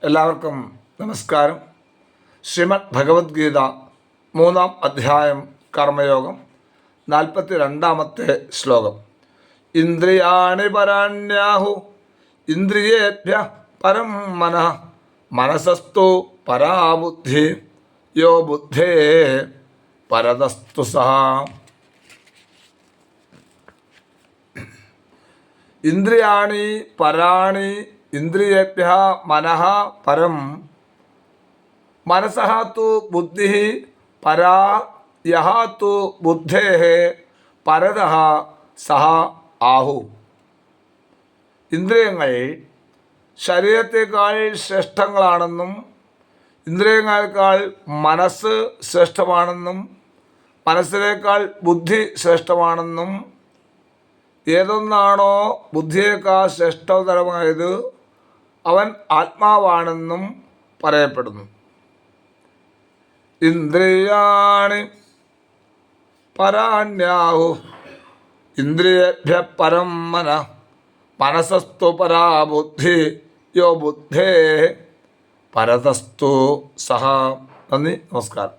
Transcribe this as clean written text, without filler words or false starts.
എല്ലാവർക്കും നമസ്കാരം. ശ്രീമദ് ഭഗവത്ഗീത 3-ാം അധ്യായം കർമ്മയോഗം 42-ാമത്തെ ശ്ലോകം. ഇന്ദ്രിയാണി പരാണ്യാഹു ഇന്ദ്രിയേഭ്യ പരം മനഃ മനസസ്തു പരാബുദ്ധി യോ ബുദ്ധേ പരതസ്തു സഹ. ഇന്ദ്രിയാണി പരാണി ഇന്ദ്രിയേഭ്യഃ മനഃ പരം മനസഃ തു ബുദ്ധിഃ പരാ യഃ തു ബുദ്ധേഃ പരതഃ സഹ ആഹു. ഇന്ദ്രിയങ്ങൾ ശരീരത്തേക്കാൾ ശ്രേഷ്ഠങ്ങളാണെന്നും ഇന്ദ്രിയങ്ങളേക്കാൾ മനസ്സ് ശ്രേഷ്ഠമാണെന്നും മനസ്സിനേക്കാൾ ബുദ്ധി ശ്രേഷ്ഠമാണെന്നും ഏതൊന്നാണോ ബുദ്ധിയേക്കാൾ ശ്രേഷ്ഠതരമായത് അവൻ ആത്മാവാണെന്നും പറയപ്പെടുന്നു. ഇന്ദ്രിയാണി പരാണ്യാഹു ഇന്ദ്രിയേഭ്യ പരം മനഃ മനസസ്തു പരാ ബുദ്ധി യോ ബുദ്ധേ പരതസ്തു സഹ. നന്ദി, നമസ്കാരം.